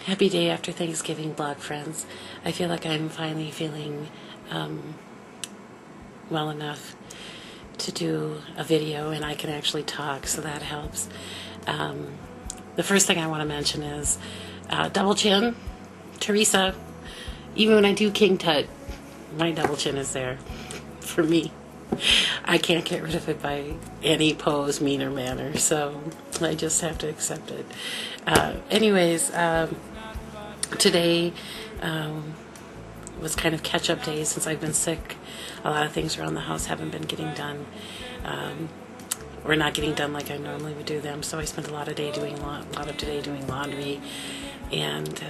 Happy day after Thanksgiving, blog friends. I feel like I'm finally feeling well enough to do a video, and I can actually talk, so that helps. The first thing I want to mention is double chin. Teresa, even when I do King Tut, my double chin is there for me. I can't get rid of it by any pose, mean, or manner, so I just have to accept it. Anyways, today was kind of catch-up day since I've been sick. A lot of things around the house haven't been getting done, or not getting done like I normally would do them. So I spent a lot of today doing laundry and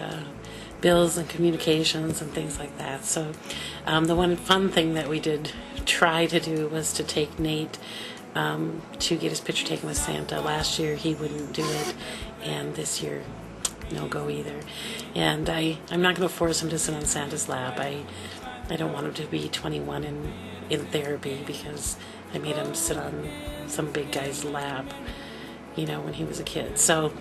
bills and communications and things like that. So the one fun thing that we did try to do was to take Nate to get his picture taken with Santa. Last year he wouldn't do it, and this year no go either. And I'm not going to force him to sit on Santa's lap. I don't want him to be 21 in therapy because I made him sit on some big guy's lap, when he was a kid. So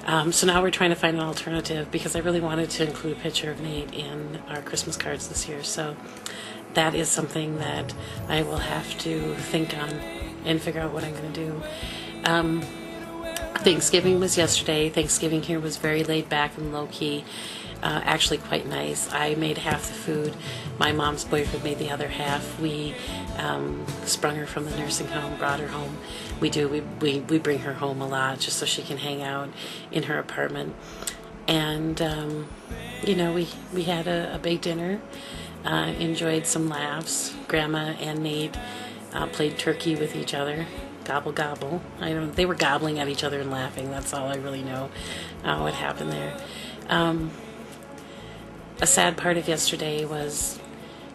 now we're trying to find an alternative because I really wanted to include a picture of Nate in our Christmas cards this year. So that is something that I will have to think on and figure out what I'm going to do. Thanksgiving was yesterday. Thanksgiving here was very laid back and low-key, actually quite nice. I made half the food. My mom's boyfriend made the other half. We sprung her from the nursing home, brought her home. We bring her home a lot just so she can hang out in her apartment. And, we had a big dinner, enjoyed some laughs. Grandma and Nate played turkey with each other. Gobble, gobble. They were gobbling at each other and laughing. That's all I really know what happened there. A sad part of yesterday was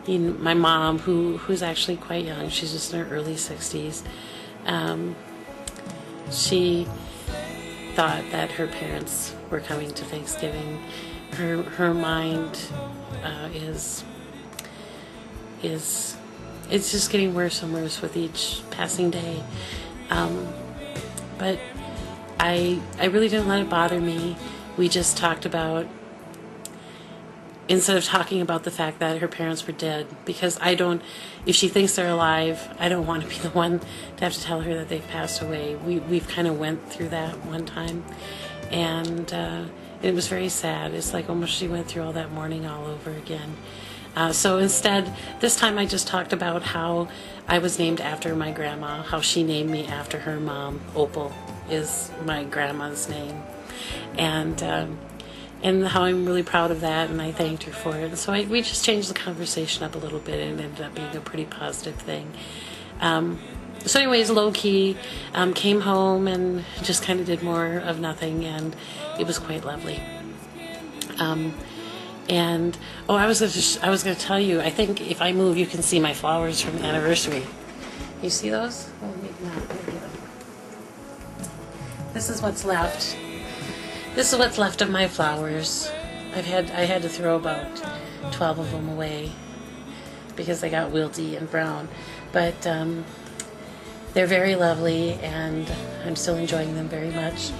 my mom, who's actually quite young. She's just in her early 60s. She thought that her parents were coming to Thanksgiving. Her mind it's just getting worse and worse with each passing day. But I really didn't let it bother me. We just talked about, instead of talking about the fact that her parents were dead, because if she thinks they're alive, I don't want to be the one to have to tell her that they've passed away. We've kind of went through that one time, and it was very sad. It's like almost she went through all that mourning all over again. So instead, this time I just talked about how I was named after my grandma, how she named me after her mom. Opal is my grandma's name. And how I'm really proud of that, and I thanked her for it. So we just changed the conversation up a little bit, and it ended up being a pretty positive thing. So anyways, low-key, came home and just kind of did more of nothing, and it was quite lovely. I was going to tell you, I think if I move, you can see my flowers from the anniversary. You see those? Oh, maybe not. This is what's left. This is what's left of my flowers. I had to throw about 12 of them away because they got wilty and brown. But they're very lovely, and I'm still enjoying them very much.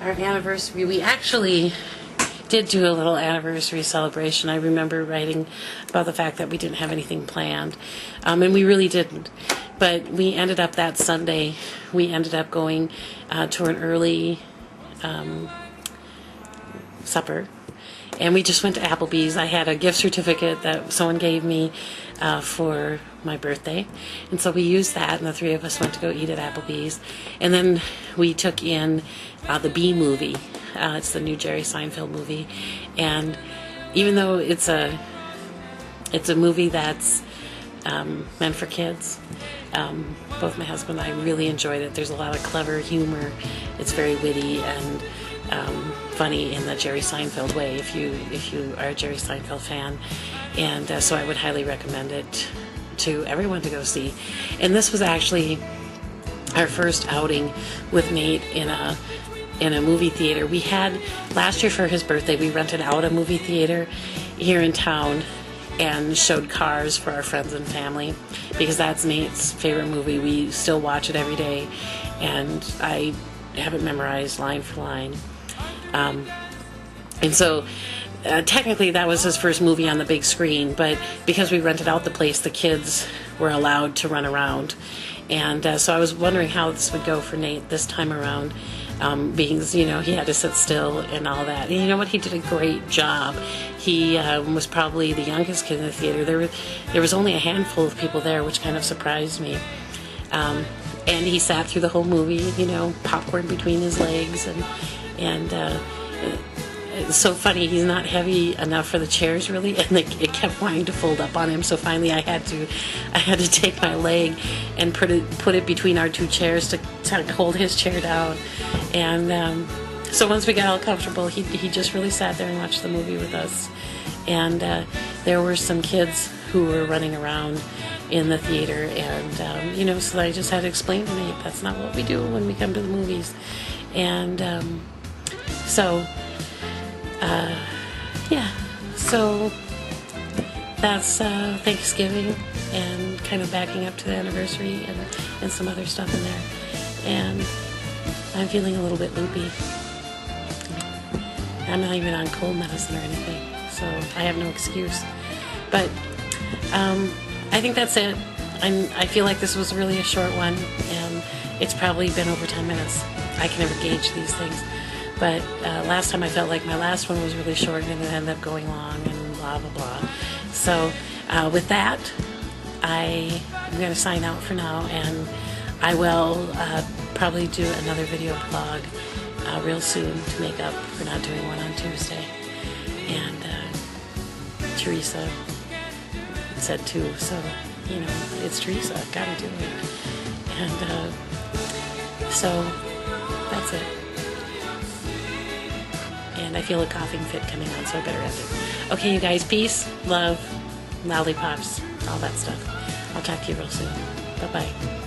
Our anniversary, we actually did do a little anniversary celebration. I remember writing about the fact that we didn't have anything planned, and we really didn't. But we ended up that Sunday, we ended up going to an early supper, and we just went to Applebee's. I had a gift certificate that someone gave me for my birthday, and so we used that, and the three of us went to go eat at Applebee's. And then we took in the Bee Movie. It's the new Jerry Seinfeld movie, and even though it's a movie that's meant for kids, both my husband and I really enjoyed it. There's a lot of clever humor. It's very witty and funny in the Jerry Seinfeld way, if you are a Jerry Seinfeld fan. And so I would highly recommend it to everyone to go see. And this was actually our first outing with Nate in a movie theater. We had, last year for his birthday, we rented out a movie theater here in town and showed Cars for our friends and family, because that's Nate's favorite movie. We still watch it every day, and I have it memorized line for line. And so technically that was his first movie on the big screen, but because we rented out the place, the kids were allowed to run around. And so I was wondering how this would go for Nate this time around, being, he had to sit still and all that. And you know what? He did a great job. He was probably the youngest kid in the theater. There was only a handful of people there, which kind of surprised me. And he sat through the whole movie, popcorn between his legs, and it's so funny. He's not heavy enough for the chairs, really, and it kept wanting to fold up on him. So finally, I had to take my leg and put it between our two chairs to hold his chair down. And so once we got all comfortable, he just really sat there and watched the movie with us. And there were some kids who were running around in the theater, and so I just had to explain to Nate that's not what we do when we come to the movies. And so so that's Thanksgiving, and kind of backing up to the anniversary, and some other stuff in there. And I'm feeling a little bit loopy. I'm not even on cold medicine or anything, so I have no excuse. But I think that's it. I feel like this was really a short one, and it's probably been over 10 minutes. I can never gauge these things. But last time I felt like my last one was really short, and it ended up going long and blah, blah, blah. So with that, I'm going to sign out for now, and I will probably do another video blog real soon to make up for not doing one on Tuesday. And Teresa said too, so, it's Teresa. I've got to do it. And so that's it. And I feel a coughing fit coming on, so I better end it. Okay, you guys, peace, love, lollipops, all that stuff. I'll talk to you real soon. Bye-bye.